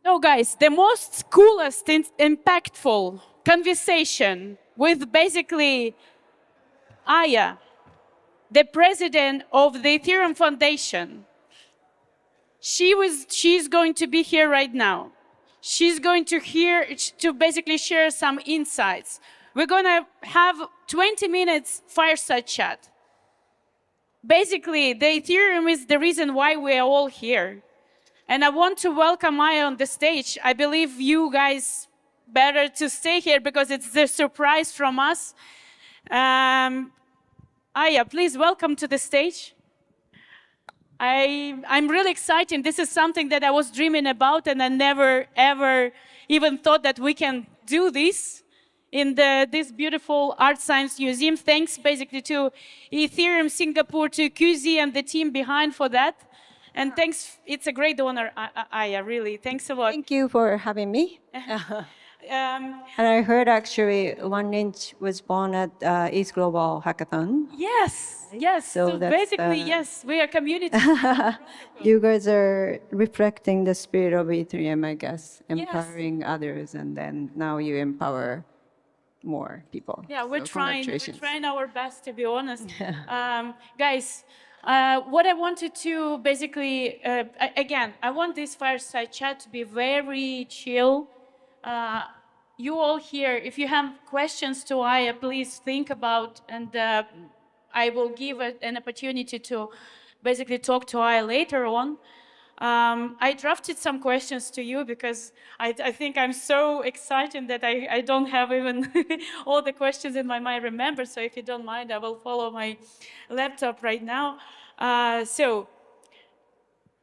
So guys, the most coolest and impactful conversation with basically Aya, the president of the Ethereum Foundation. She's going to be here right now. She's going to basically share some insights. We're going to have 20 minutes fireside chat. Basically, the Ethereum is the reason why we are all here. And I want to welcome Aya on the stage. I believe you guys better to stay here because it's the surprise from us. Aya, please welcome to the stage. I'm really excited. This is something that I was dreaming about, and I never, ever even thought that we can do this in this beautiful art science museum. Thanks basically to Ethereum Singapore, to QZ and the team behind for that. And thanks, it's a great honor, Aya, really. Thanks a lot. Thank you for having me. And I heard actually 1inch was born at East Global Hackathon. Yes, yes. So basically, yes, we are community. You guys are reflecting the spirit of Ethereum, I guess, empowering others, and then now you empower more people. Yeah, we're trying our best, to be honest. Guys, what I wanted to basically, again, I want this fireside chat to be very chill. You all here, if you have questions to Aya, please think about, and I will give an opportunity to basically talk to Aya later on. I drafted some questions to you because I think I'm so excited that I don't have even all the questions in my mind remembered. So if you don't mind, I will follow my laptop right now. So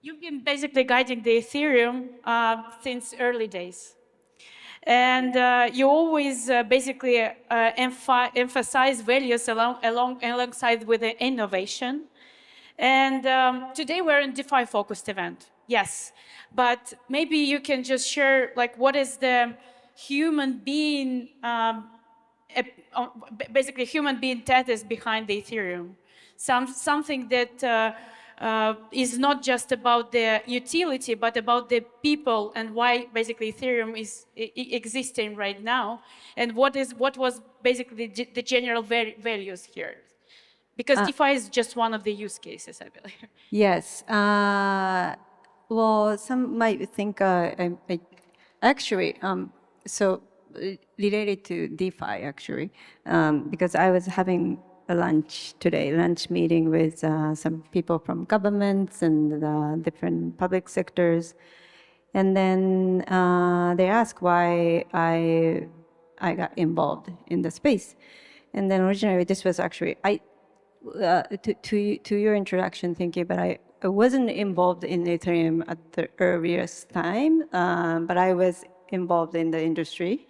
you've been basically guiding the Ethereum since early days. And you always basically emphasize values alongside with the innovation. And today we're in DeFi focused event, yes. But maybe you can just share like what is the human being, basically human being thesis behind the Ethereum. Something that is not just about the utility, but about the people and why basically Ethereum is existing right now, and what was basically the general values here. Because DeFi is just one of the use cases, I believe. Yes. Well, some might think actually, so related to DeFi actually, because I was having a lunch meeting with some people from governments and different public sectors, and then they asked why I got involved in the space, and then originally this was actually to your introduction, thank you, but I wasn't involved in Ethereum at the earliest time, but I was involved in the industry.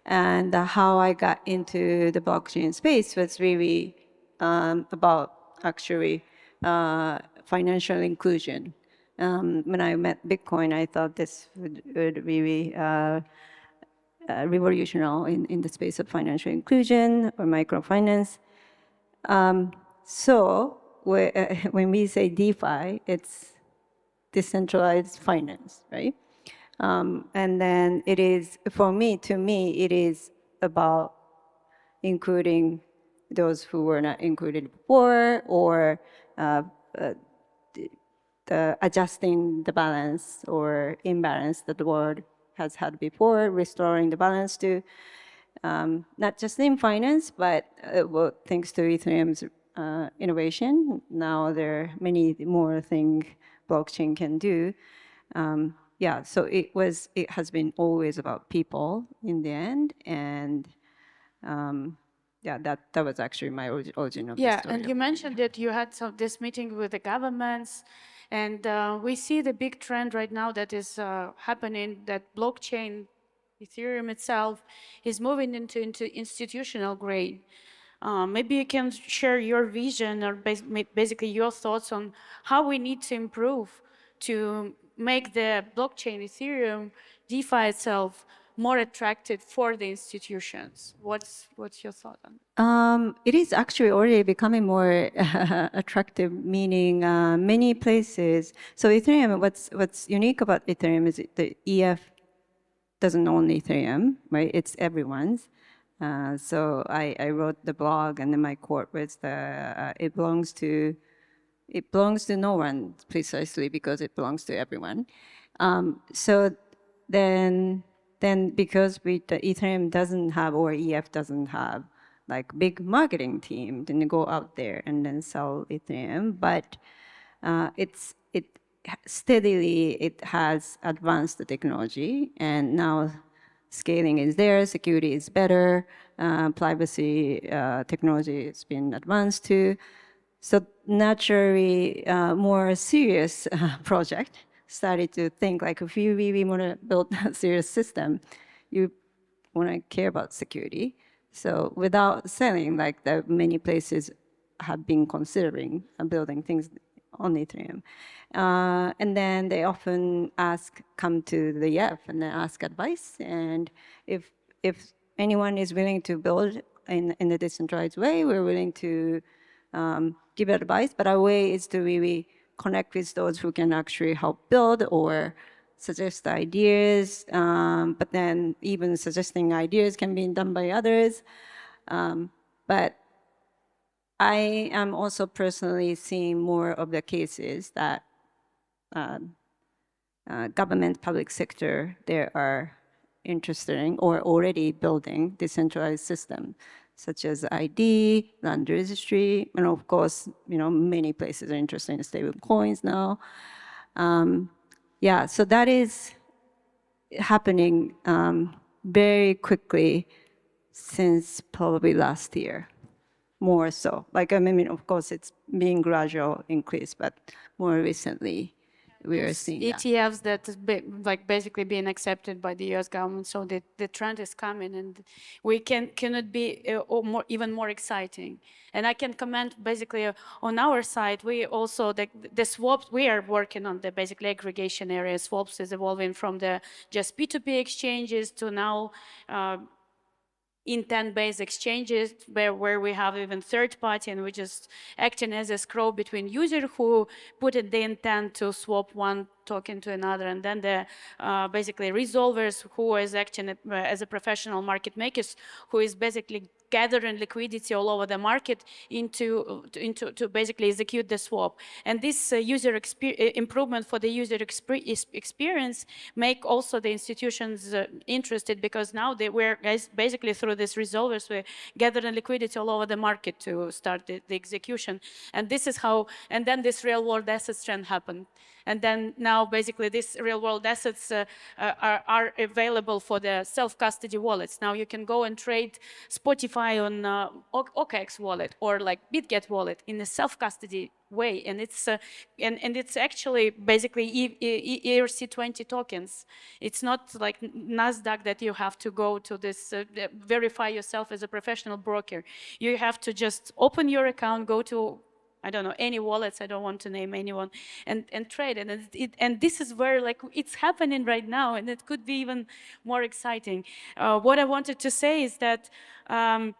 And how I got into the blockchain space was really about actually financial inclusion. When I met Bitcoin, I thought this would really revolutionary in the space of financial inclusion or microfinance. So when we say DeFi, it's decentralized finance, right? And then it is, to me, it is about including those who were not included before, or adjusting the balance or imbalance that the world has had before, restoring the balance to not just in finance, but thanks to Ethereum's innovation, now there are many more things blockchain can do. Yeah, so it has been always about people in the end, and yeah, that was actually my origin of the story. Yeah, and you mentioned that you had this meeting with the governments, and we see the big trend right now that is happening, that blockchain, Ethereum itself, is moving into institutional grade. Maybe you can share your vision or basically your thoughts on how we need to improve to make the blockchain, Ethereum, DeFi itself more attractive for the institutions? What's your thought on it? It is actually already becoming more attractive, meaning many places. So Ethereum, what's unique about Ethereum is the EF doesn't own Ethereum, right? It's everyone's. So I wrote the blog, and then my quote was it belongs to no one precisely because it belongs to everyone. So then because the Ethereum doesn't have, or EF doesn't have, like big marketing team, then you go out there and then sell Ethereum. But it steadily it has advanced the technology, and now scaling is there, security is better, privacy technology has been advanced too. So naturally, more serious project started to think like, if you really want to build a serious system, you want to care about security. So without selling, like the many places have been considering building things on Ethereum. And then they often come to the EF and then ask advice. And if anyone is willing to build in a decentralized way, we're willing to give advice. But our way is to really connect with those who can actually help build or suggest ideas. But then even suggesting ideas can be done by others. But I am also personally seeing more of the cases that government, public sector, they are interested in or already building decentralized system, such as ID, land registry, and of course, many places are interested in stable coins now. Yeah, so that is happening very quickly since probably last year. More so. Like, I mean, of course, it's being gradual increase, but more recently, we are seeing ETFs that is basically being accepted by the U.S. government. So the trend is coming, and we cannot be even more exciting. And I can comment basically on our side. We also the swaps we are working on the basically aggregation area. Swaps is evolving from the just P2P exchanges to now. Intent-based exchanges where we have even third party, and we just acting as a scroll between user who put in the intent to swap one token to another, and then the basically resolvers who is acting as a professional market makers who is basically gathering liquidity all over the market to basically execute the swap. And this user improvement for the user experience make also the institutions interested, because now we're basically through these resolvers we're gathering liquidity all over the market to start the execution. And this is how, and then this real world assets trend happened. And then now basically these real world assets are available for the self-custody wallets. Now you can go and trade Spotify on OKX wallet or like BitGet wallet in a self-custody way. And it's it's actually basically ERC20 tokens. It's not like NASDAQ that you have to go to this, verify yourself as a professional broker. You have to just open your account, go to I don't know, any wallets, I don't want to name anyone, and trade. And this is where like it's happening right now, and it could be even more exciting. What I wanted to say is that the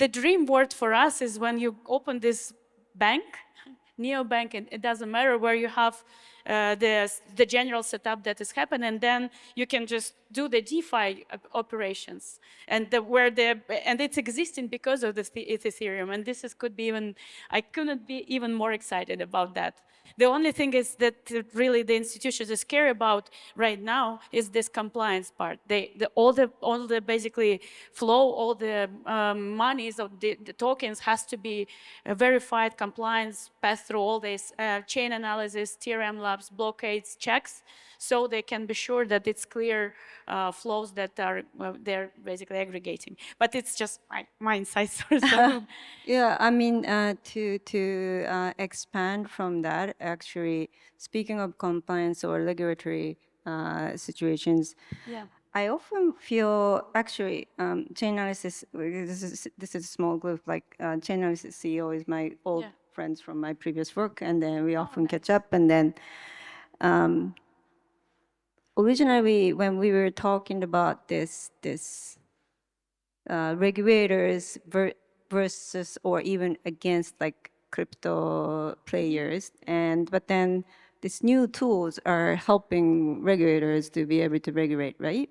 dream word for us is when you open this bank, neobank, and it doesn't matter where you have the general setup that is happening, and then you can just do the DeFi operations, and it's existing because of this Ethereum, and could be even, I couldn't be even more excited about that. The only thing is that really the institutions is care about right now is this compliance part. All the basically flow, all the monies of the tokens has to be verified, compliance, pass through all this chain analysis, TRM labs, blockades, checks, so they can be sure that it's clear flows that are they're basically aggregating. But it's just my insight source. Yeah, I mean, to expand from that, actually, speaking of compliance or regulatory situations, yeah. I often feel actually chain analysis. This is a small group. Like chain analysis CEO is my old friends from my previous work, and then we often catch up. And then originally, when we were talking about this regulators versus or even against like crypto players, but then these new tools are helping regulators to be able to regulate, right?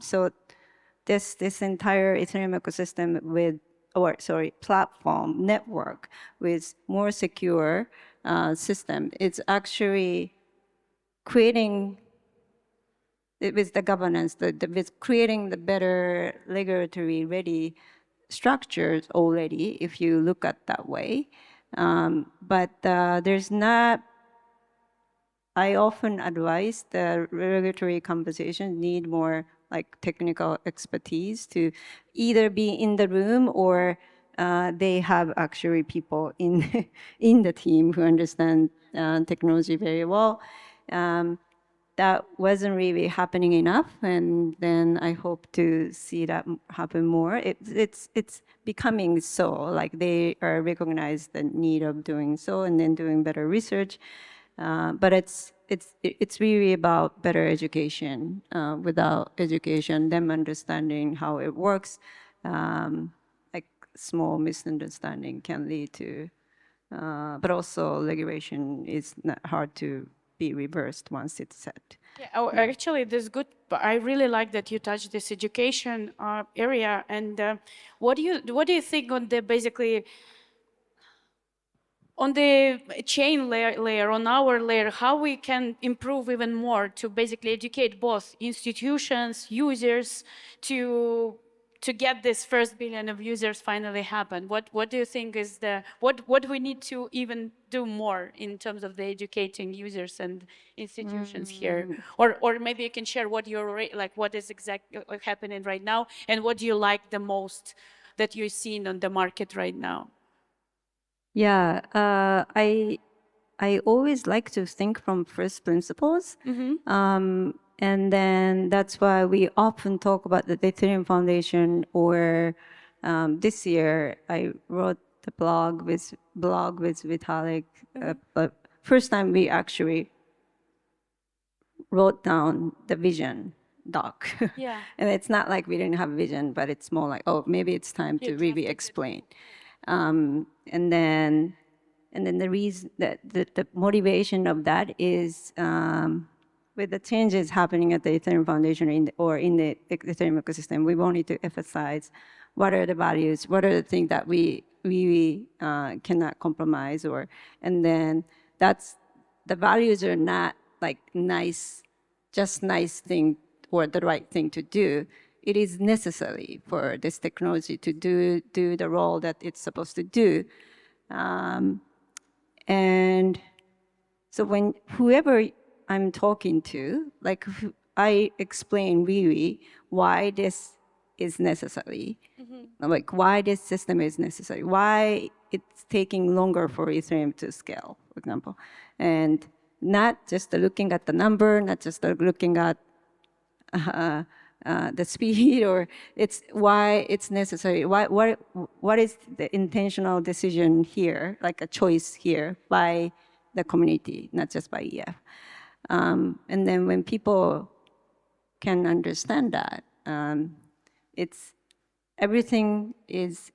So this entire Ethereum ecosystem platform network with more secure system, it's actually creating with the governance, with creating the better regulatory ready structures already, if you look at that way. But there's not, I often advise the regulatory conversation need more like technical expertise to either be in the room or they have actually people in in the team who understand technology very well. That wasn't really happening enough, and then I hope to see that happen more. It's becoming so, like they are recognize the need of doing so and then doing better research. But it's really about better education. Without education, them understanding how it works, like small misunderstanding can lead to. But also regulation is not hard to be reversed once it's set. Yeah, oh, actually, this is good. But I really like that you touched this education area. And what do you think on the basically on the chain layer, on our layer, how we can improve even more to basically educate both institutions, users, to get this first billion of users finally happen? What do you think is what we need to even do more in terms of the educating users and institutions here? Or maybe you can share what you're like, what is exactly happening right now, and what do you like the most that you're seeing on the market right now? Yeah, I always like to think from first principles, and then that's why we often talk about the Ethereum Foundation. Or this year, I wrote the blog with Vitalik. But first time we actually wrote down the vision doc. Yeah. And it's not like we didn't have vision, but it's more like, oh, maybe it's time to really explain. And then the reason that the motivation of that is with the changes happening at the Ethereum Foundation in the Ethereum ecosystem, we wanted to emphasize what are the values, what are the things that we cannot compromise, and then that's the values are not like just nice thing or the right thing to do. It is necessary for this technology to do the role that it's supposed to do. And so when whoever I'm talking to, like I explain really why this is necessary, like why this system is necessary, why it's taking longer for Ethereum to scale, for example. And not just looking at the number, not just looking at the speed, or it's why it's necessary. What is the intentional decision here, like a choice here by the community, not just by EF. And then when people can understand that, it's everything is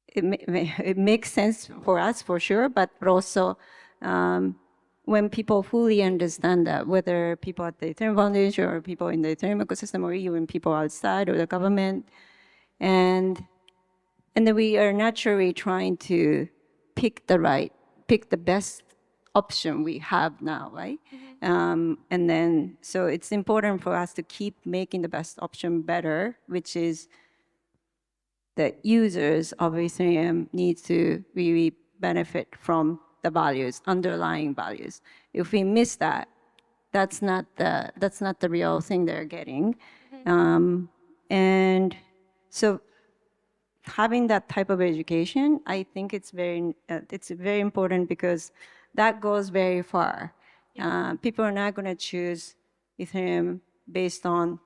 it makes sense for us for sure, but also when people fully understand that, whether people at the Ethereum Foundation or people in the Ethereum ecosystem or even people outside or the government, and then we are naturally trying to pick the best option we have now, right? And then, so it's important for us to keep making the best option better, which is that users of Ethereum need to really benefit from the values, underlying values. If we miss that, that's not the real thing they're getting. And so having that type of education, I think it's very important, because that goes very far. People are not going to choose Ethereum based on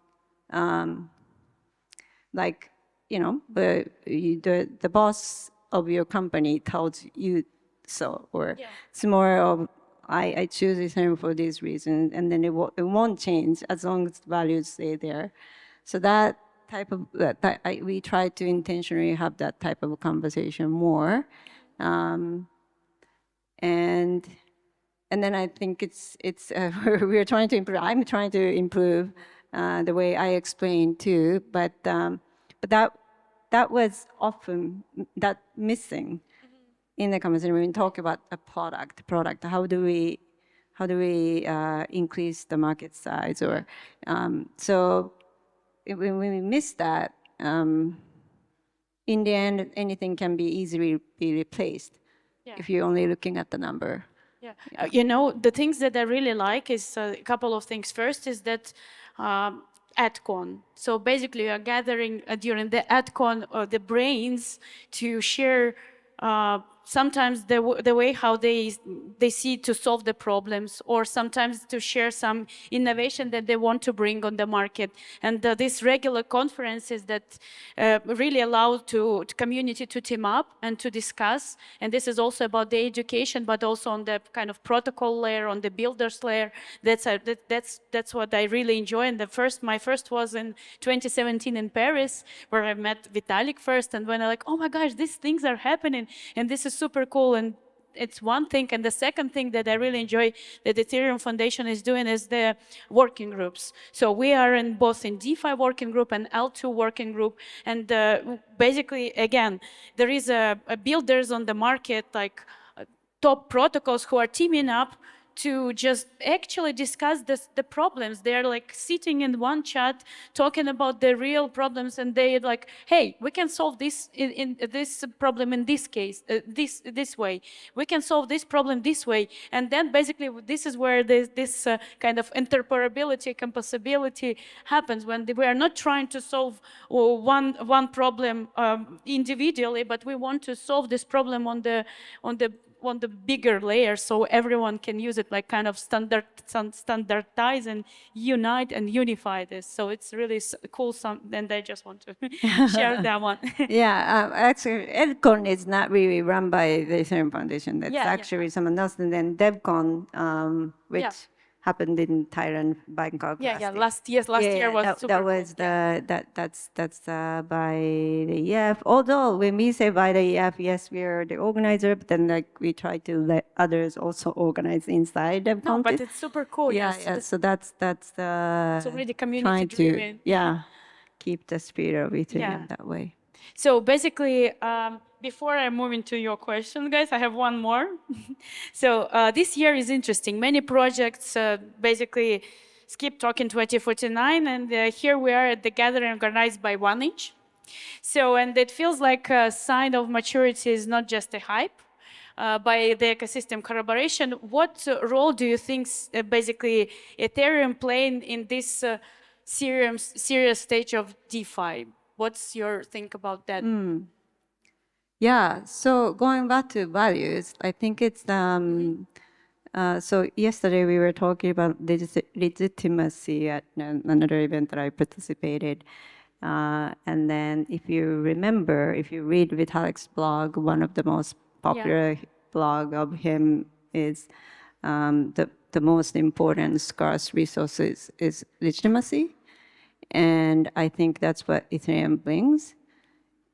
like, the boss of your company tells you so, or it's more of I choose Ethereum for these reasons, and then it won't change as long as the values stay there. So that type of we try to intentionally have that type of conversation more, and then I think it's we're trying to improve. I'm trying to improve the way I explain too, but that was often that missing in the conversation when we talk about a product. How do we increase the market size, or so when we miss that, in the end, anything can be easily be replaced if you're only looking at the number. Yeah. You know, the things that I really like is a couple of things. First is that AdCon. So basically, we are gathering during the AdCon the brains to share sometimes the way how they see to solve the problems, or sometimes to share some innovation that they want to bring on the market. And these regular conferences that really allow to community to team up and to discuss. And this is also about the education, but also on the kind of protocol layer, on the builders layer. That's what I really enjoy. And my first was in 2017 in Paris, where I met Vitalik first. And when I like, oh my gosh, these things are happening, and this is super cool. And it's one thing. And the second thing that I really enjoy that the Ethereum Foundation is doing is the working groups. So we are in both in DeFi working group and L2 working group. And basically, again, there is a builders on the market, like top protocols who are teaming up to just actually discuss the problems. They're like sitting in one chat, talking about the real problems, and they're like, hey, we can solve this in this problem in this case, this way. We can solve this problem this way. And then basically this is where this kind of interoperability, composability happens, when we are not trying to solve one problem individually, but we want to solve this problem on the bigger layer, so everyone can use it, like kind of standardize and unite and unify this. So it's really cool. And I just want to share that one. Yeah, actually, EdCon is not really run by the Ethereum Foundation. That's actually someone else. And then DevCon, which happened in Thailand, Bangkok. Last year was super that was cool. That's by the EF. Although when we say by the EF, yes, we are the organizer, but then like we try to let others also organize inside DevCon. No, but it's super cool. Yeah. So that's the it's already community driven. Keep the spirit of Ethereum that way. So basically, before I move into your question, guys, I have one more. So this year is interesting. Many projects basically skip talking 2049, and here we are at the gathering organized by 1inch. So, and it feels like a sign of maturity is not just a hype. By the ecosystem collaboration, what role do you think basically Ethereum playing in this serious stage of DeFi? What's your think about that? Yeah, so going back to values, I think it's so yesterday we were talking about legitimacy at another event that I participated. And then if you remember, if you read Vitalik's blog, one of the most popular blog of him is the most important scarce resources is legitimacy. And I think that's what Ethereum brings.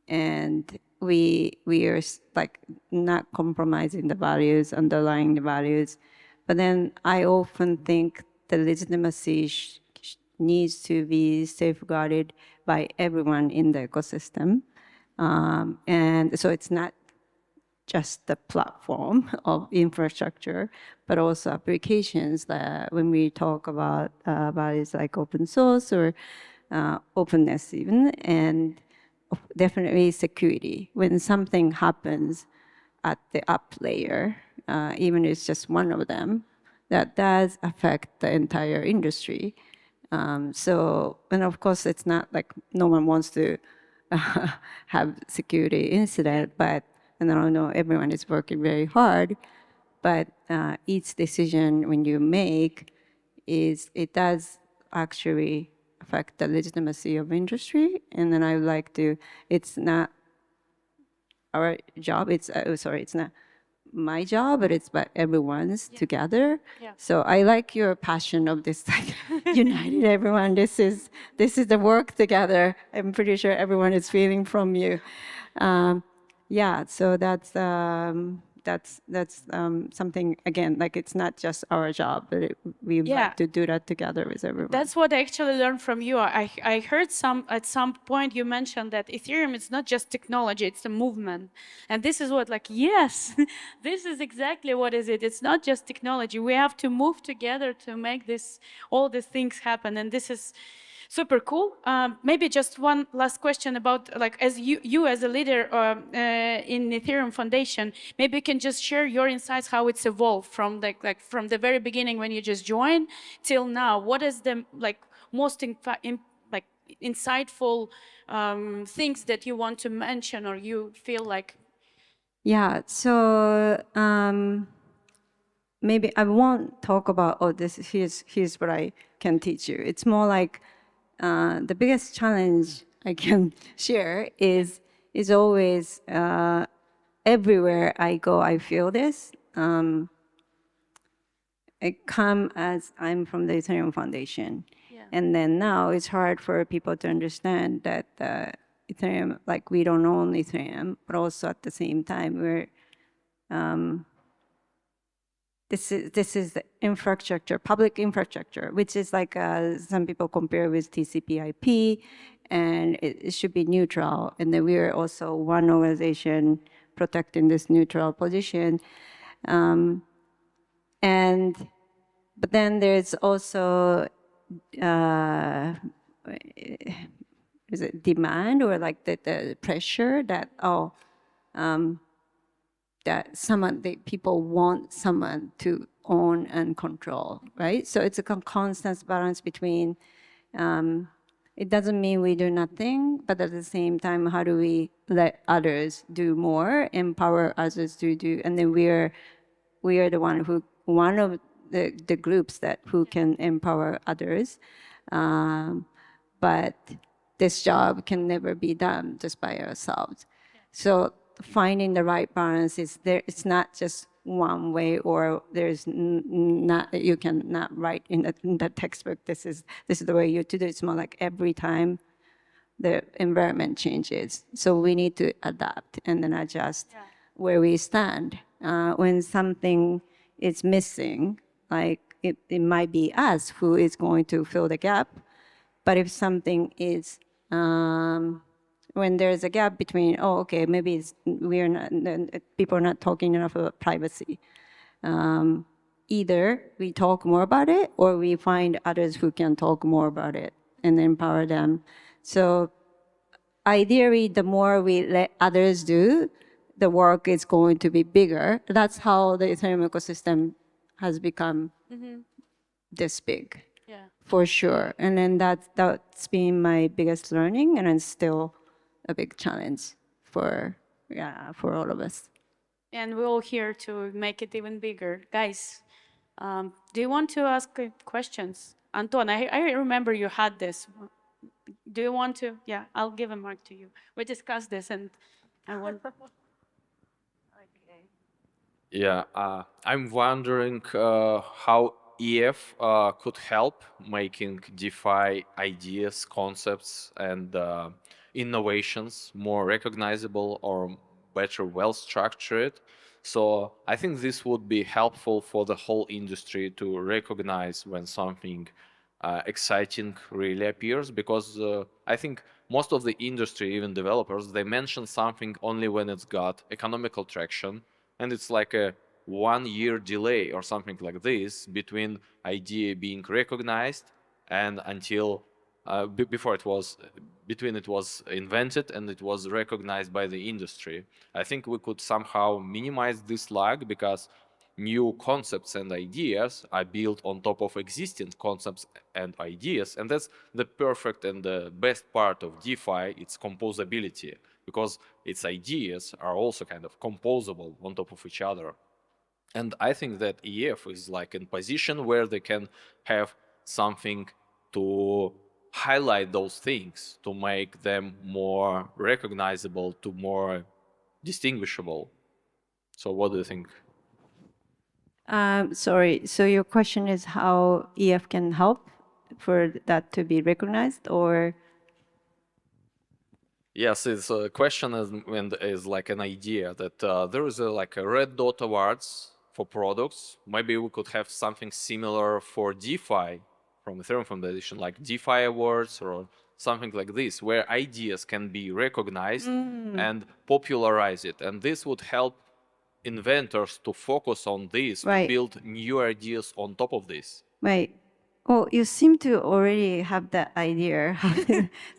And we are like not compromising the values, underlying the values. But then I often think the legitimacy needs to be safeguarded by everyone in the ecosystem. And so it's not just the platform of infrastructure, but also applications that when we talk about values like open source or openness even, and definitely security. When something happens at the app layer, even if it's just one of them, that does affect the entire industry. So, and of course, it's not like no one wants to have security incident, but, and I don't know, everyone is working very hard, but each decision when you make it does actually affect the legitimacy of industry. And then I would like to, it's not our job, it's not my job, but it's by everyone's together. Yeah. So I like your passion of this, like, united everyone. This is the work together. I'm pretty sure everyone is feeling from you. Yeah, so that's something, again, like, it's not just our job, but we like to do that together with everyone. That's what I actually learned from you. I heard at some point you mentioned that Ethereum is not just technology, it's a movement. And this is what, like, yes, this is exactly what is it. It's not just technology. We have to move together to make all these things happen. And this is super cool. Maybe just one last question about, like, as you as a leader in Ethereum Foundation, maybe you can just share your insights how it's evolved from like from the very beginning when you just joined till now. What is the most insightful things that you want to mention or you feel like? Yeah. So maybe I won't talk about, oh, here's what I can teach you. It's more like the biggest challenge I can share is always everywhere I go, I feel this. I come as I'm from the Ethereum Foundation. And then now it's hard for people to understand that Ethereum, like, we don't own Ethereum, but also at the same time, we're this is the infrastructure, public infrastructure, which is like some people compare with TCP/IP, and it should be neutral. And then we are also one organization protecting this neutral position. But then there's also is it demand, or like the pressure that that people want someone to own and control, right? So it's a constant balance between, it doesn't mean we do nothing, but at the same time, how do we let others do more, empower others to do, and then we are the one of the groups who can empower others. But this job can never be done just by ourselves. So finding the right balance is there. It's not just one way, or there's not, you can not write in the textbook, this is the way you do it. It's more like every time the environment changes. So we need to adapt and then adjust where we stand. When something is missing, like it might be us who is going to fill the gap. But if something is, when there's a gap between, oh, okay, maybe people are not talking enough about privacy. Either we talk more about it, or we find others who can talk more about it and empower them. So ideally, the more we let others do, the work is going to be bigger. That's how the Ethereum ecosystem has become this big, for sure. And then that's been my biggest learning, and it's still a big challenge for all of us. And we're all here to make it even bigger. Guys, do you want to ask questions? Anton, I remember you had this. Do you want to? Yeah, I'll give a mic to you. We discussed this, and I want. Yeah, I'm wondering how EF could help making DeFi ideas, concepts, and innovations more recognizable or better well structured. So I think this would be helpful for the whole industry to recognize when something exciting really appears, because I think most of the industry, even developers, they mention something only when it's got economical traction, and it's like a 1 year delay or something like this between idea being recognized and until before it was between it was invented and it was recognized by the industry. I think we could somehow minimize this lag, because new concepts and ideas are built on top of existing concepts and ideas, and that's the perfect and the best part of DeFi, its composability, because its ideas are also kind of composable on top of each other. And I think that EF is like in position where they can have something to highlight those things, to make them more recognizable, to more distinguishable. So what do you think? Sorry, so your question is how EF can help for that to be recognized, or? Yes, it's a question is like an idea that there is like a red dot awards for products. Maybe we could have something similar for DeFi from Ethereum Foundation, like DeFi awards or something like this, where ideas can be recognized and popularize it. And this would help inventors to focus on this, to Right. build new ideas on top of this. Right. Well, you seem to already have that idea how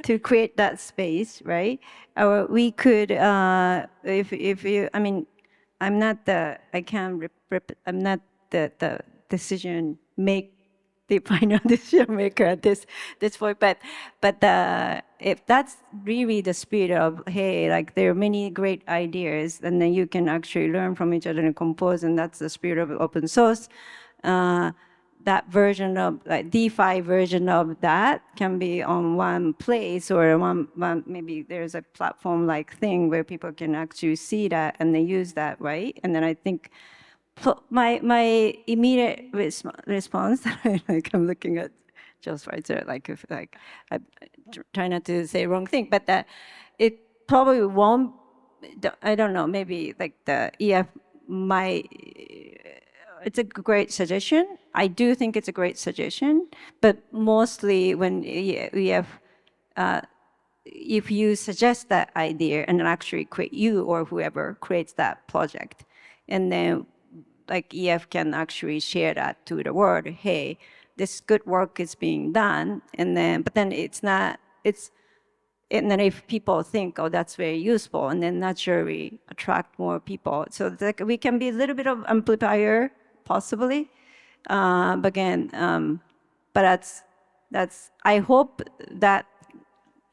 to create that space, right? Or we could, if you, I mean, I'm not the, I can't, I'm not the decision the final decision maker at this point, but if that's really the spirit of, hey, like there are many great ideas, and then you can actually learn from each other and compose, and that's the spirit of open source. That version of like DeFi version of that can be on one place, or one maybe there's a platform like thing where people can actually see that and they use that, right? And then I think my immediate response, like I'm looking at Joe Schweitzer, like if like I try not to say wrong thing, but that it probably won't. I don't know. Maybe like the EF might. It's a great suggestion. I do think it's a great suggestion, but mostly when EF if you suggest that idea and actually create, you or whoever creates that project, and then like EF can actually share that to the world. Hey, this good work is being done, and then but then it's not. And then if people think, oh, that's very useful, and then naturally attract more people. So it's like we can be a little bit of amplifier, possibly. But again, but that's. I hope that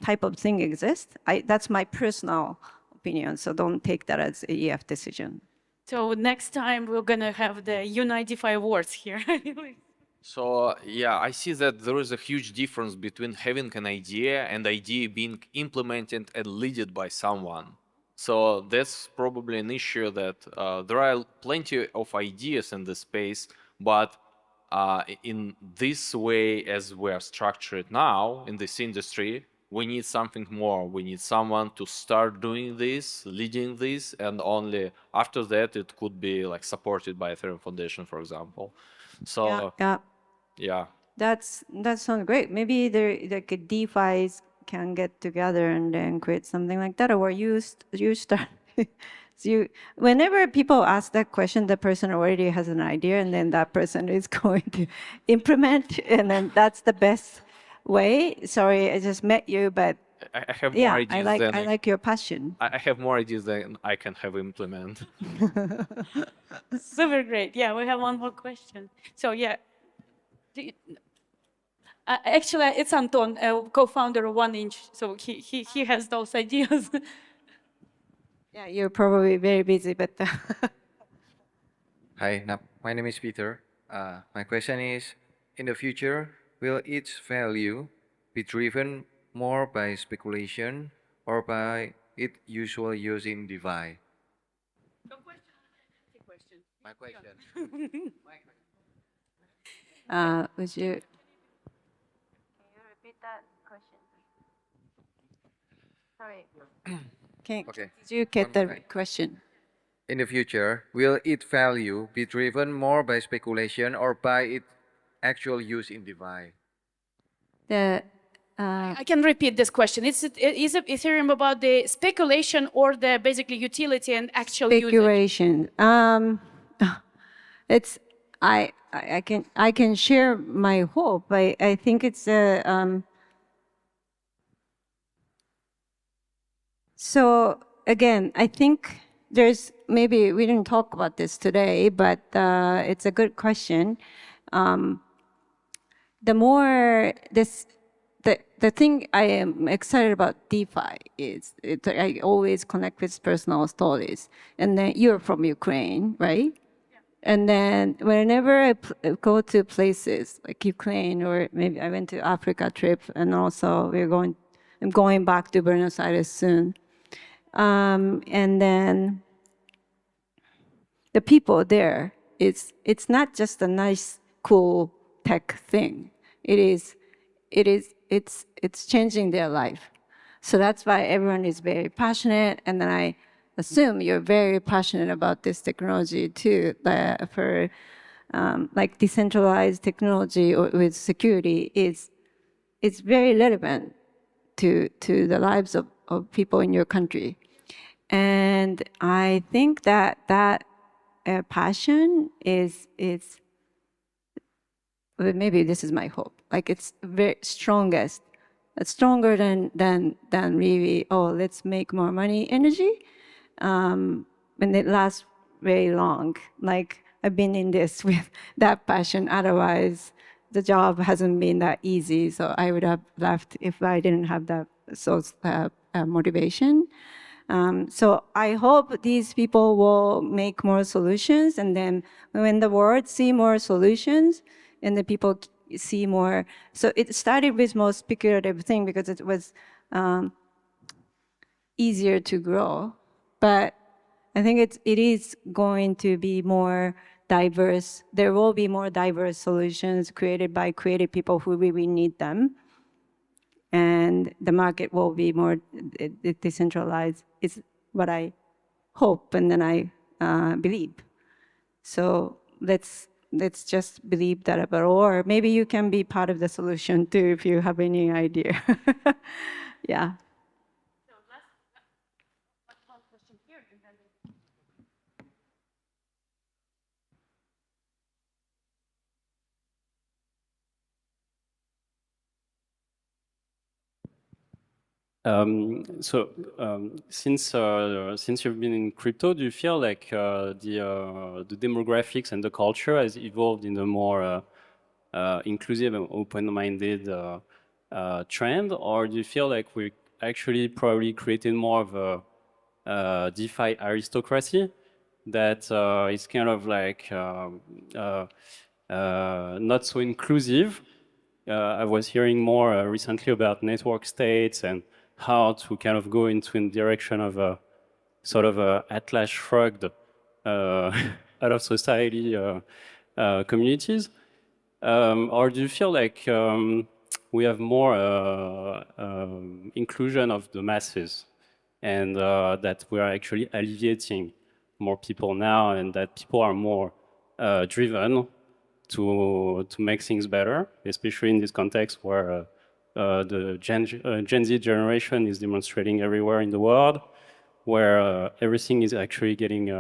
type of thing exists. That's my personal opinion. So don't take that as a EF decision. So next time we're gonna have the Unite DeFi awards here. So yeah, I see that there is a huge difference between having an idea and idea being implemented and led by someone. So that's probably an issue that there are plenty of ideas in the space, but in this way, as we are structured now in this industry, we need something more. We need someone to start doing this, leading this, and only after that it could be like supported by Ethereum Foundation, for example. So Yeah. yeah. That sounds great. Maybe there like a DeFi's can get together and then create something like that, or you start. So whenever people ask that question, the person already has an idea, and then that person is going to implement, and then that's the best way. Sorry, I just met you, but I have more yeah, ideas than I like your passion. I have more ideas than I can have implement. Super great. Yeah, we have one more question. So yeah. Actually, it's Anton, co-founder of 1inch, so he has those ideas. Yeah, you're probably very busy, but Hi, my name is Peter. My question is, in the future, will its value be driven more by speculation or by its usual use in DeFi? My question. would you? Can you repeat that question? Sorry. Okay. Did you get One the more time. question? In the future, will its value be driven more by speculation or by its actual use in DeFi? I can repeat this question. Is Ethereum about the speculation or the basically utility and actual usage? Speculation. It's I can share my hope. I think it's so again, I think there's maybe we didn't talk about this today, but it's a good question. The more this the thing I am excited about DeFi is I always connect with personal stories. And then you're from Ukraine, right? And then whenever I go to places like Ukraine, or maybe I went to Africa trip, and also I'm going back to Buenos Aires soon. And then the people there, it's not just a nice, cool tech thing. It's changing their life. So that's why everyone is very passionate. And then I assume you're very passionate about this technology too, for like decentralized technology or with security it's very relevant to the lives of people in your country. And I think that passion is well, maybe this is my hope. Like it's very strongest, it's stronger than really, oh, let's make more money energy. And it lasts very long. Like I've been in this with that passion. Otherwise, the job hasn't been that easy. So I would have left if I didn't have that motivation. So I hope these people will make more solutions, and then when the world see more solutions, and the people see more. So it started with most speculative thing because it was easier to grow, but I think it is going to be more diverse. There will be more diverse solutions created by creative people who really need them. And the market will be more decentralized, is what I hope and then I believe. So let's just believe that, or maybe you can be part of the solution too if you have any idea. Yeah. So one question here, and then Since you've been in crypto, do you feel like the demographics and the culture has evolved in a more inclusive and open-minded trend, or do you feel like we actually probably created more of a DeFi aristocracy that is kind of like not so inclusive? I was hearing more recently about network states and how to kind of go into the direction of a sort of a Atlas shrugged out of society communities. Or do you feel like we have more inclusion of the masses, and that we are actually alleviating more people now, and that people are more driven to make things better, especially in this context where the Gen Z generation is demonstrating everywhere in the world, where everything is actually getting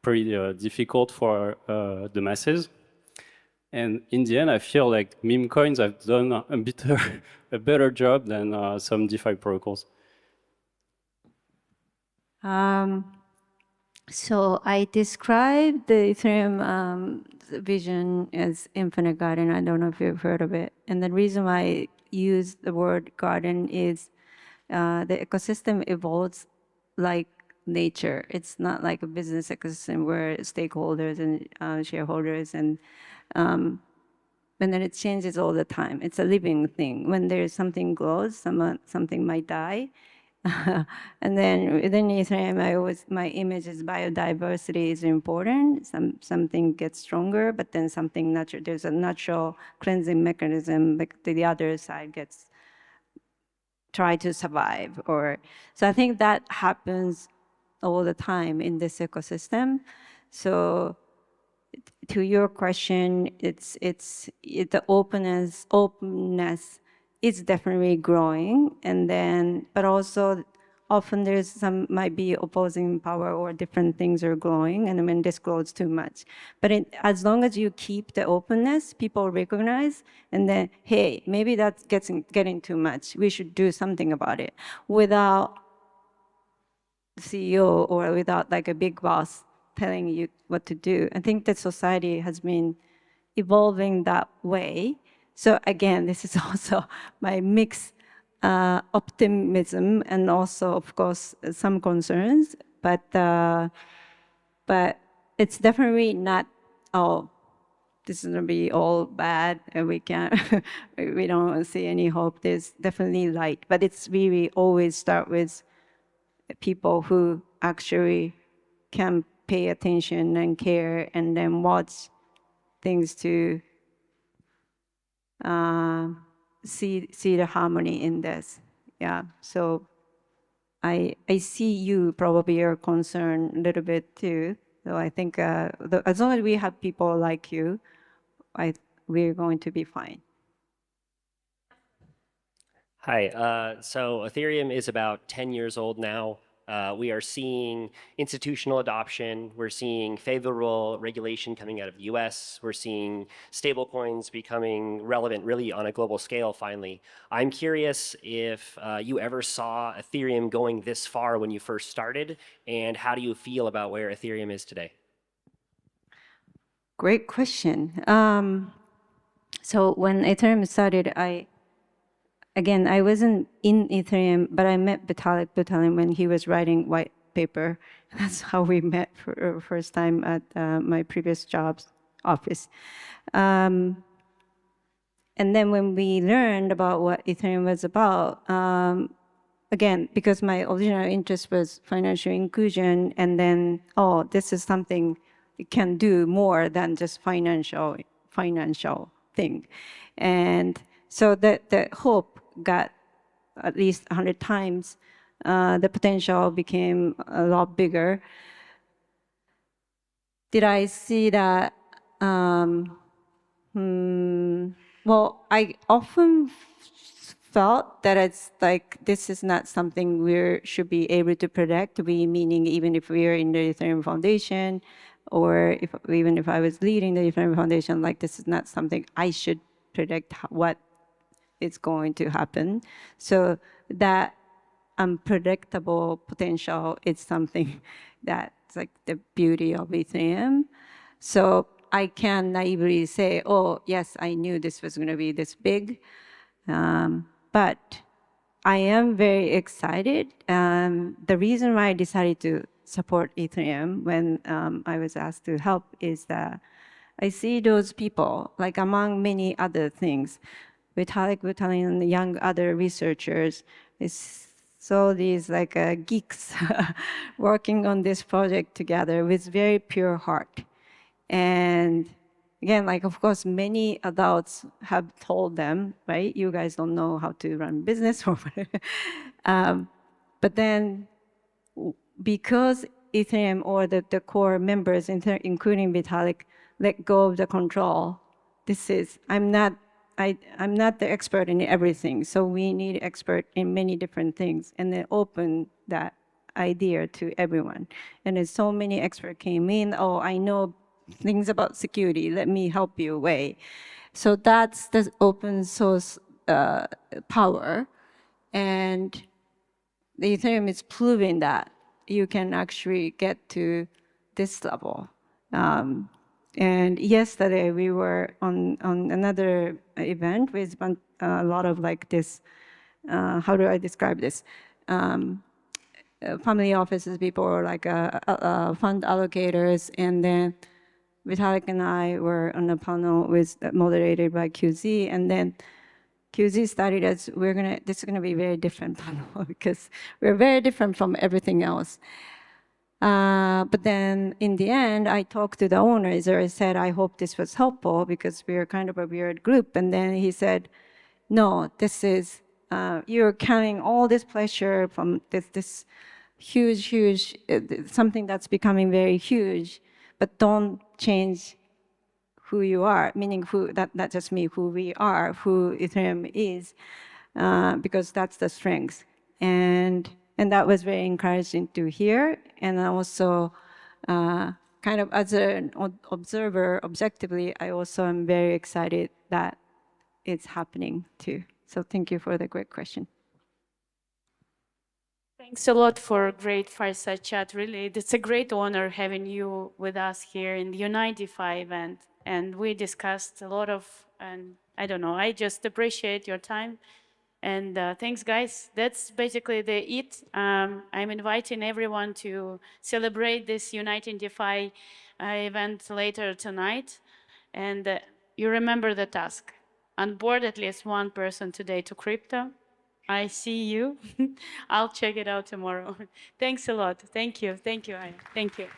pretty difficult for the masses. And in the end, I feel like meme coins have done a better job than some DeFi protocols. So I described the Ethereum vision as infinite garden. I don't know if you've heard of it. And the reason why I use the word garden is the ecosystem evolves like nature. It's not like a business ecosystem where stakeholders and shareholders and then it changes all the time. It's a living thing. When there's something grows, something might die. And then within Ethereum, my image is biodiversity is important. Something gets stronger, but then something natural. There's a natural cleansing mechanism. Like the other side gets try to survive. So I think that happens all the time in this ecosystem. So to your question, the openness is definitely growing, but also often might be opposing power or different things are growing, and when this grows too much. But as long as you keep the openness, people recognize, and then, hey, maybe that's getting too much. We should do something about it without the CEO or without like a big boss telling you what to do. I think that society has been evolving that way. So again, this is also my mixed optimism and also, of course, some concerns. But it's definitely not, oh, this is going to be all bad and we can't, we don't see any hope. There's definitely light. But it's really always start with people who actually can pay attention and care and then watch things to see the harmony in this. Yeah, so I see you probably are concerned a little bit too. So I think as long as we have people like you, we're going to be fine. Hi. So Ethereum is about 10 years old now. We are seeing institutional adoption. We're seeing favorable regulation coming out of the US. We're seeing stablecoins becoming relevant really on a global scale finally. I'm curious if you ever saw Ethereum going this far when you first started, and how do you feel about where Ethereum is today? Great question. So when Ethereum started, Again, I wasn't in Ethereum, but I met Vitalik Buterin when he was writing white paper. That's how we met for first time at my previous job's office. And then when we learned about what Ethereum was about, again, because my original interest was financial inclusion, and then, oh, this is something it can do more than just financial thing. And so the hope got at least 100 times. The potential became a lot bigger. Did I see that? Well, I often felt that it's like this is not something we should be able to predict. We meaning even if we are in the Ethereum Foundation, or even if I was leading the Ethereum Foundation, like this is not something I should predict what is going to happen. So that unpredictable potential is something that's like the beauty of Ethereum. So I can naively say, oh, yes, I knew this was going to be this big. But I am very excited. The reason why I decided to support Ethereum when I was asked to help is that I see those people, like among many other things, Vitalik Buterin and the young other researchers, saw these like geeks working on this project together with very pure heart. And again, like of course, many adults have told them, right? You guys don't know how to run business or whatever. But then because Ethereum or the core members, including Vitalik, let go of the control, I'm not the expert in everything, so we need expert in many different things, and then open that idea to everyone. And then so many experts came in, oh, I know things about security, let me help you way. So that's the open source power, and the Ethereum is proving that you can actually get to this level. And yesterday we were on another event with a lot of like this, how do I describe this? Family offices people, or like fund allocators, and then Vitalik and I were on a panel moderated by QZ, and then QZ started as this is gonna be a very different panel because we're very different from everything else. But then in the end, I talked to the owners, or I said, I hope this was helpful because we're kind of a weird group. And then he said, no, this is, you're carrying all this pressure from this huge, something that's becoming very huge, but don't change who you are, meaning not just me, who we are, who Ethereum is, because that's the strength. And that was very encouraging to hear. And also, kind of as an observer, objectively, I also am very excited that it's happening too. So thank you for the great question. Thanks a lot for a great fireside chat. Really, it's a great honor having you with us here in the Unite DeFi event. And we discussed a lot of, and I don't know, I just appreciate your time. And thanks, guys. That's basically it. I'm inviting everyone to celebrate this Uniting DeFi event later tonight. And you remember the task. Onboard at least one person today to crypto. I see you. I'll check it out tomorrow. Thanks a lot. Thank you. Thank you, Aya. Thank you.